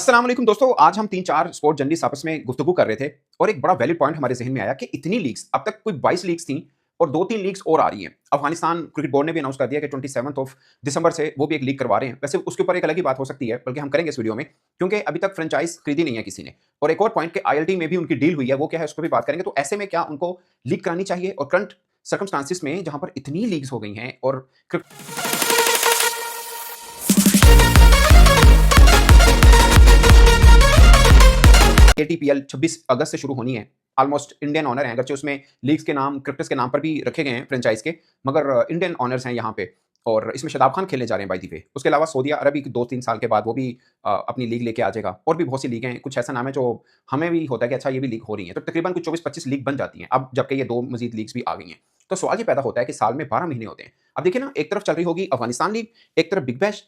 अस्सलाम वालेकुम दोस्तों, आज हम 3-4 स्पोर्ट जर्नलिस्ट आपस में गुफ्तगू कर रहे थे और एक बड़ा वैलिड पॉइंट हमारे ज़हन में आया कि इतनी लीग्स अब तक कोई 22 लीग्स थी और 2-3 लीग्स और आ रही हैं। अफ़गानिस्तान क्रिकेट बोर्ड ने भी अनाउंस कर दिया कि 27th ऑफ दिसंबर से वो भी एक लीग करवा रहे हैं। वैसे उसके ऊपर एक अलग ही बात हो सकती है, बल्कि हम करेंगे इस वीडियो में, क्योंकि अभी तक फ्रेंचाइज़ खरीदी नहीं है किसी ने। और एक और पॉइंट कि आईएलटी में भी उनकी डील हुई है, वो क्या है, उसको भी बात करेंगे। तो ऐसे में क्या उनको लीग करानी चाहिए? और करंट सर्कमस्टांसेस में जहाँ पर इतनी लीग्स हो गई हैं और एटीपीएल 26 अगस्त से शुरू होनी है। ऑलमोस्ट इंडियन ऑनर हैं, अगरचे उसमें लीग्स के नाम क्रिकेटर्स के नाम पर भी रखे गए हैं फ्रेंचाइज़ के, मगर इंडियन ऑनर्स हैं यहाँ पे। और इसमें शादाब खान खेलने जा रहे हैं बाय द वे। उसके अलावा सऊदी अरब 2-3 साल के बाद वो भी अपनी लीग लेके आ जाएगा। और भी बहुत सी लीगें हैं, कुछ ऐसा नाम है जो हमें भी होता है कि अच्छा ये भी लीग हो रही है। तो तकरीबन कुछ 24-25 लीग बन जाती हैं, अब जबकि ये 2 मज़ीद लीग्स भी आ गई हैं। तो सवाल ये पैदा होता है कि साल में 12 महीने होते हैं। अब देखिए ना, एक तरफ चल रही होगी अफ़गानिस्तान लीग, एक तरफ बिग बैश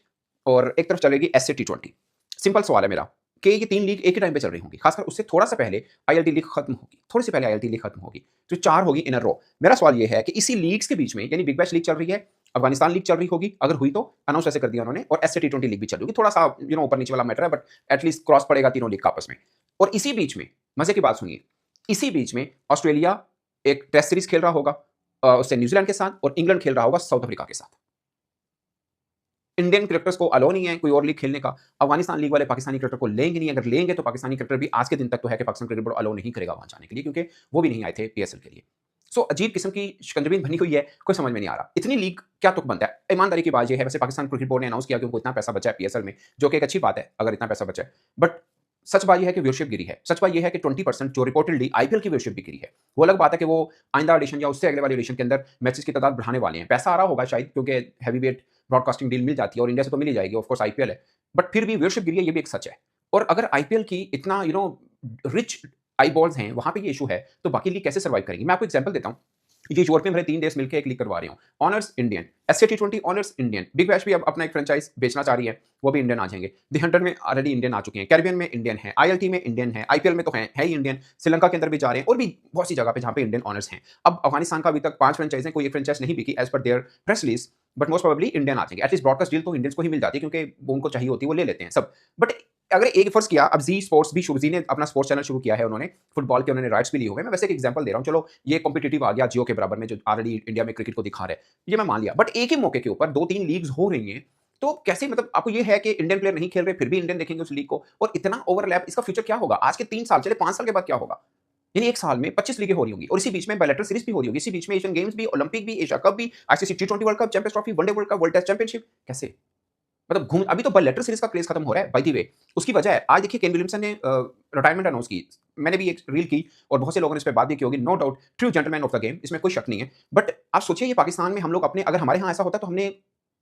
और एक तरफ चलेगी एसए टी20। सिंपल सवाल है मेरा कि ये 3 लीग एक ही टाइम पे चल रही होंगी। खासकर उससे थोड़ा-सा पहले आईएलटी लीग खत्म होगी, थोड़ी-सी पहले आईएलटी लीग खत्म होगी। तो 4 होगी इन अ रो। मेरा सवाल ये है कि इसी लीग्स के बीच में, यानी बिग बैश लीग चल रही है, अफगानिस्तान लीग चल रही होगी, अगर हुई तो अनाउंस ऐसे कर दिया उन्होंने, और एसए टी20 लीग भी चल रही होगी। थोड़ा-सा ऊपर-नीचे वाला मैटर है, बट एटलीस्ट क्रॉस पड़ेगा तीनों लीग का आपस में। और इसी बीच में मज़े की बात सुनिए, इसी बीच में ऑस्ट्रेलिया एक टेस्ट सीरीज़ खेल रहा होगा उससे न्यूज़ीलैंड के साथ, और इंग्लैंड खेल रहा होगा साउथ अफ्रीका के साथ। इंडियन क्रिकेटर्स को अलाउ नहीं है कोई और लीग खेलने का। अफगानिस्तान लीग वाले पाकिस्तानी क्रिकेटर को लेंगे नहीं, अगर लेंगे तो पाकिस्तानी क्रिकेटर भी आज के दिन तक तो है कि पाकिस्तान क्रिकेट बोर्ड अलाउ नहीं करेगा वहां जाने के लिए, क्योंकि वो भी नहीं आए थे पीएसएल के लिए। सो अजीब किस्म की शिकंजबीन बनी हुई है, कोई समझ में नहीं आ रहा। इतनी लीग क्या तुक बनता है? ईमानदारी की बात यह है, वैसे पाकिस्तान क्रिकेट बोर्ड ने अनाउंस किया कि उनको इतना पैसा बचा है पीएसएल में, जो कि एक अच्छी बात है अगर इतना पैसा बचा है। बट सच बात यह है कि व्यूअरशिप गिरी है। सच बात यह है कि 20% जो रिपोर्टेडली आईपीएल की व्यूअरशिप भी गिरी है। वो अलग बात है कि वो आइंदा एडिशन या उससे अगले वाले एडिशन के अंदर मैचेस की तादाद बढ़ाने वाले हैं। पैसा आ रहा होगा शायद, क्योंकि हैवीवेट ब्रॉडकास्टिंग डील मिल जाती है और इंडिया से तो मिल ही जाएगी, ऑफ कोर्स आईपीएल है। बट फिर भी व्यूअरशिप गिरी है, ये भी एक सच है। और अगर आईपीएल की इतना रिच आई बॉल्स हैं, वहां पे ये इशू है, तो बाकी लीग कैसे सर्वाइव करेंगी? मैं आपको एग्जांपल देता हूं। ये यूरोप में भले 3 देश मिलकर एक लीग करवा रहे हो। ऑनर्स इंडियन, एसए टी20 ऑनर्स इंडियन, बिग बैश भी अब अपना एक फ्रेंचाइज बेचना चाह रही है, वो भी इंडियन आ जाएंगे। दी 100 में ऑलरेडी इंडियन आ चुके हैं, कैरिबियन में इंडियन है, आईएलटी में इंडियन है, आईपीएल में तो है ही इंडियन, श्रीलंका के अंदर भी जा रहे हैं, और भी बहुत सी जगह पे जहां पे इंडियन ऑनर्स हैं। अब अफगानिस्तान का अभी तक 5 फ्रेंचाइज हैं, कोई एक फ्रेंचाइज नहीं बिकी एज पर their press release, but most probably Indian आ जाएंगे। एटलीस्ट ब्रॉडकास्ट डील तो इंडियंस को ही मिल जाती है, क्योंकि वो उनको चाहिए होती है, वो ले लेते हैं सब। बट अगर एक फर्ज किया, अब जी स्पोर्ट्स भी जी ने अपना स्पोर्ट्स चैनल शुरू किया है, उन्होंने फुटबॉल के उन्होंने राइट्स भी लिए हुए हैं। मैं वैसे एक एग्जांपल दे रहा हूं, चलो ये कॉम्पिटिटिव आ गया जियो के बराबर में, जो ऑलरेडी इंडिया में क्रिकेट को दिखा रहा है, ये मैं मान लिया। बट एक ही मौके के ऊपर 2-3 लीग्स हो रही हैं, तो कैसे, मतलब आपको ये है कि इंडियन प्लेयर नहीं खेल रहे, फिर भी इंडियन देखेंगे उस लीग को, और इतना ओवरलैप, इसका फ्यूचर क्या होगा? आज के 3 साल चले, 5 साल के बाद क्या होगा? यानी एक साल में 25 लीगें हो रही होंगी, और इसी बीच में बायलैटरल सीरीज भी हो रही होगी, इसी बीच में एशियन गेम्स भी, ओलंपिक भी, एशिया कप भी, आईसीसी टी20 world cup, champions trophy, one day world cup, world test championship, कैसे? मतलब घूम अभी तो बायलैटरल सीरीज का क्रेज खत्म हो रहा है बाय द वे। उसकी वजह है, आज देखिए केन विलियमसन ने रिटायरमेंट अनाउंस की। मैंने भी एक रील की और बहुत से लोगों ने इस पे बात भी की होगी। No doubt true gentleman of the game, इसमें कोई शक नहीं है। बट आप सोचिए, ये पाकिस्तान में हम लोग अपने, अगर हमारे यहाँ ऐसा होता तो हमने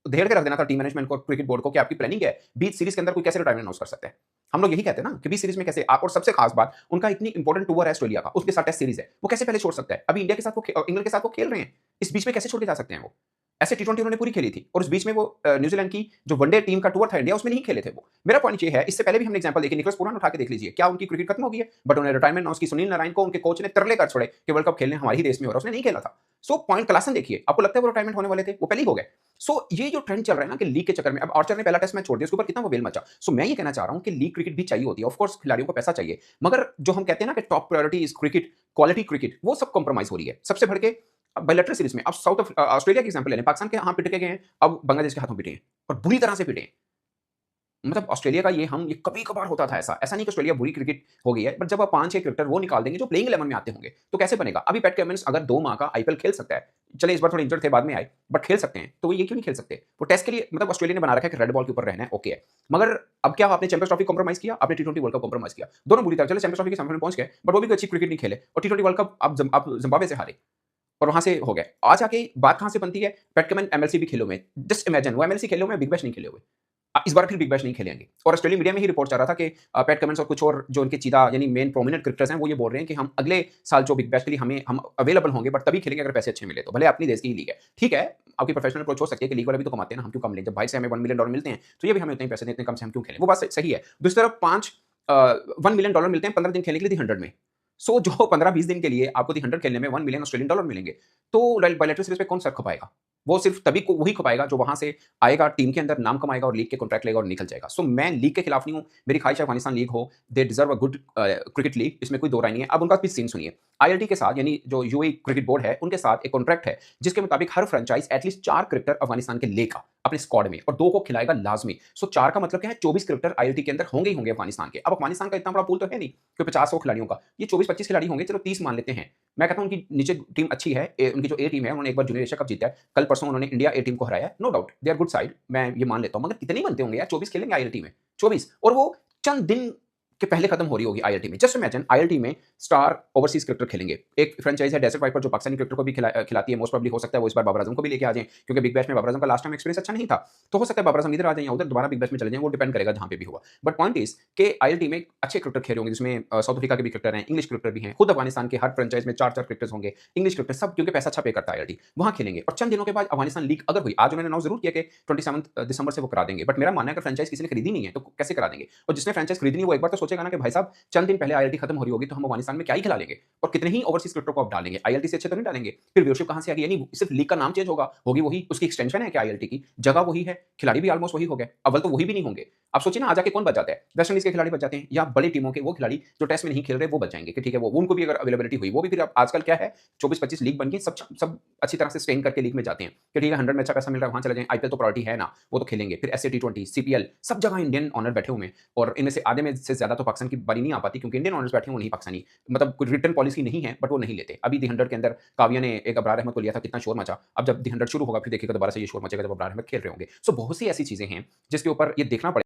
धेड़ के रख देना था टीम मैनेजमेंट को, क्रिकेट बोर्ड को, कि आपकी प्लानिंग है 20 सीरीज के अंदर कोई कैसे रिटायरमेंट अनाउंस कर सकता है। हम लोग यही कहते हैं ना कि 20 सीरीज में कैसे आप, और सबसे खास बात, उनका इतनी इंपॉर्टेंट टूर है ऑस्ट्रेलिया का, उसके साथ टेस्ट सीरीज है, वो कैसे पहले छोड़ सकता है? अभी इंडिया के साथ वो इंग्लैंड के साथ वो खेल रहे हैं, इस बीच में कैसे छोड़ के जा सकते हैं वो? ऐसे टी20 उन्होंने पूरी खेली थी, और उस बीच में वो न्यूजीलैंड की जो वनडे टीम का टूर था इंडिया, उसमें नहीं खेले थे वो। मेरा पॉइंट ये है, इससे पहले भी हमने एग्जांपल देखी, निकोलस पुरान उठा के देख लीजिए, क्या उनकी क्रिकेट खत्म हो गई है? बट उन्होंने रिटायरमेंट अनाउंस की। सुनील नारायण को उनके कोच ने तरले कर छोड़े कि वर्ल्ड कप खेलने हमारे ही देश में हो रहा है, उसने नहीं खेला था। सो पॉइंट क्लासन देखिए, आपको लगता है वो रिटायरमेंट होने वाले थे? वो पहले ही हो गए। सो ये जो ट्रेंड चल रहा है ना कि लीग के चक्कर में, अब आर्चर ने पहला टेस्ट मैच छोड़ दिया, उसके ऊपर कितना वो बेल मचा। सो मैं ये कहना चाह रहा हूं कि लीग क्रिकेट भी चाहिए होती है, ऑफ कोर्स खिलाड़ियों को पैसा चाहिए, मगर जो हम कहते हैं ना कि top priority is cricket, quality cricket, वो सब कॉम्प्रोमाइज हो रही है। सबसे बढ़ के बायलैटरल सीरीज में अब ऑस्ट्रेलिया के एग्जांपल ले लें, पाकिस्तान के हाथ पिट के गए हैं, अब बांग्लादेश के हाथों पिटे हैं, और बुरी तरह से पिटे हैं। मतलब ऑस्ट्रेलिया का ये कभी-कभार होता था ऐसा नहीं कि ऑस्ट्रेलिया बुरी क्रिकेट हो गई है, बट जब आप 5-6 क्रिकेटर वो निकाल देंगे जो प्लेइंग 11 में आते होंगे, तो कैसे बनेगा? अभी पैट कमिंस अगर 2 माह का आईपीएल खेल सकता है, चलिए इस बार थोड़े इंजर्ड थे, बाद में आए, बट खेल सकते हैं, तो वो ये क्यों नहीं खेल सकते? वो टेस्ट के लिए, मतलब ऑस्ट्रेलिया ने बना रखा है कि रेड बॉल के ऊपर रहना है, ओके है। मगर अब क्या आपने चैंपियंस ट्रॉफी कॉम्प्रोमाइज किया, आपने टी20 वर्ल्ड कप कॉम्प्रोमाइज किया, दोनों बुरी तरह। चलो चैंपियंस ट्रॉफी के सेमीफाइनल पहुंच गए, बट वो भी कोई अच्छी क्रिकेट नहीं खेले, और टी20 वर्ल्ड कप आप जिम्बाब्वे से हारे, और वहां से हो गए। आज आके बात कहां से बनती है? पैट कमिंस एमएलसी भी खेले हुए, जस्ट इमेजिन, वो एमएलसी खेले हुए, बिग बैश नहीं खेले हुए। इस बार फिर बिग बैश नहीं खेलेंगे, और ऑस्ट्रेलियन मीडिया में ही रिपोर्ट चल रहा था कि पैट कमिंस और कुछ और जो उनके चीदा, यानी मेन प्रोमिनेंट क्रिकेटर्स हैं, वो ये बोल रहे हैं कि हम अगले साल जो बिग बैश के लिए हम अवेलेबल होंगे, बट तभी खेलेंगे अगर पैसे अच्छे मिले तो। भले अपनी देश की ही लीग है, ठीक है, आपकी प्रोफेशनल अप्रोच हो सकती है कि लीग वाले भी तो कमाते हैं ना, हम क्यों कम लें? जब भाई से हमें $1 मिलियन मिलते हैं, तो ये भी हमें उतने ही पैसे देते हैं, कम से हम क्यों खेलें? वो बात सही है। दूसरी तरफ 1 मिलियन डॉलर मिलते हैं 15 दिन खेलने के लिए दी 100 में। सो जो 15-20 दिन के लिए आपको दी 100 खेलने में $1 मिलियन ऑस्ट्रेलियन डॉलर मिलेंगे, तो बायलैटरल सीरीज पे कौन सर खपाएगा? वो सिर्फ तभी को वही खपाएगा जो वहां से आएगा, टीम के अंदर नाम कमाएगा और लीग के कॉन्ट्रैक्ट लेगा और निकल जाएगा। सो मैं लीग के खिलाफ नहीं हूं, मेरी ख्वाहिश है अफगानिस्तान लीग हो, they deserve a good cricket league, इसमें कोई दो राय नहीं है। अब उनका भी सीन सुनिए, आईएलटी के साथ यानी जो यूएई क्रिकेट बोर्ड है उनके साथ एक कॉन्ट्रैक्ट है जिसके मुताबिक हर फ्रेंचाइज एटलीस्ट 4 क्रिकेटर अफगानिस्तान के लेगा अपने स्क्वाड में और 2 को खिलाएगा लाजमी। सो 4 का मतलब क्या है, 24 क्रिकेटर आईएलटी के अंदर होंगे ही होंगे अफगानिस्तान के। अब अफगानिस्तान का इतना बड़ा पूल तो है नहीं कि 50-100 खिलाड़ियों का, ये 24-25 खिलाड़ी होंगे, चलो 30 मान लेते हैं। मैं कहता हूं उनकी नीचे टीम अच्छी है, उनकी जो ए टीम है उन्होंने एक बार जूनियर एशिया कप जीता है, कल परसों उन्होंने इंडिया ए टीम को हराया है, no doubt they are good side, मैं ये मान लेता हूं, मगर कितने बनते होंगे यार, 24 खेलेंगे आईएलटी में, 24, और वो चंद दिन के पहले खत्म हो रही होगी आईएलटी में। जस्ट इमेजिन आईएलटी में स्टार ओवरसीज क्रिकेटर खेलेंगे। एक फ्रेंचाइज है डेजर्ट वाइपर जो पाकिस्तानी क्रिकेटर को भी खिलाती है, मोस्ट प्रोबेबली हो सकता है वो इस बार बाबर आजम को भी लेके आ जाए, क्योंकि बिग बैश में बाबर आजम का लास्ट टाइम एक्सपीरियंस अच्छा नहीं था, तो हो सकता है बाबर आजम इधर आ जाए या उधर दोबारा बिग बैश में चले जाए, वो डिपेंड करेगा जहां पे भी हुआ। बट पॉइंट इज के आईएलटी में अच्छे क्रिकेटर खेल होंगे, जिसमें साउथ अफ्रीका के भी क्रिकेटर हैं, इंग्लिश क्रिकेटर भी हैं, खुद अफगानिस्तान के हर फ्रेंचाइज में 4-4 क्रिकेटर्स होंगे इंग्लिश क्रिकेटर, सब क्योंकि पैसा अच्छा पे करता है आईएलटी, वहां खेलेंगे। और चंद दिनों के बाद अफगानिस्तान लीग अगर हुई, आज उन्होंने अनाउंस जरूर किया कि 27 दिसंबर से वो करा देंगे, बट मेरा मानना है कि फ्रेंचाइज किसी ने खरीदी नहीं है तो कैसे करा देंगे। और जिसने फ्रेंचाइज खरीदनी है वो एक बार तो सोचेगा ना कि भाई साहब चंद दिन पहले आईएलटी खत्म हो रही होगी तो हम अफगानिस्तान में क्या ही खिला लेंगे, और कितने ही ओवरसीज क्रिकेटर को आप डालेंगे, आईएलटी से अच्छे तो नहीं डालेंगे। फिर व्यूअरशिप कहां से आएगी, यानी सिर्फ लीग का नाम चेंज होगा, होगी वही, उसकी एक्सटेंशन है क्या आईएलटी की, जगह वही है, खिलाड़ी भी ऑलमोस्ट वही हो गए, अव्वल तो वही भी नहीं होंगे। आप सोचिए ना, आ जाके कौन बच जाता है, वेस्ट इंडीज के खिलाड़ी बच जाते हैं या बड़ी टीमों के वो खिलाड़ी जो टेस्ट में नहीं खेल रहे वो बच जाएंगे कि ठीक है, वो उनको भी अगर अवेलेबिलिटी हुई, वो भी फिर अब आजकल क्या है 24-25 लीग बन गई, सब सब अच्छी तरह से स्ट्रेन करके लीग में जाते हैं कि ठीक है 100 में अच्छा पैसा मिल रहा है वहां चले जाएं, आईपीएल तो प्रायोरिटी है ना, वो तो खेलेंगे, फिर एसए टी20 सीपीएल सब जगह इंडियन ऑनर बैठे हुए हैं, और इनमें से आधे में से ज्यादा तो पाकिस्तान की बारी नहीं आ पाती क्योंकि इंडियन ऑनर्स बैठे हैं वो नहीं पाकिस्तानी, मतलब कोई रिटर्न पॉलिसी नहीं है बट वो नहीं लेते। अभी दी 100 के अंदर काव्या ने एक अबरार अहमद को लिया था, कितना शोर मचा, अब जब दी 100 शुरू होगा फिर देखिएगा दोबारा से ये शोर मचेगा जब अबरार अहमद खेल रहे होंगे। सो बहुत सी ऐसी चीजें हैं जिसके ऊपर ये देखना पड़ेगा।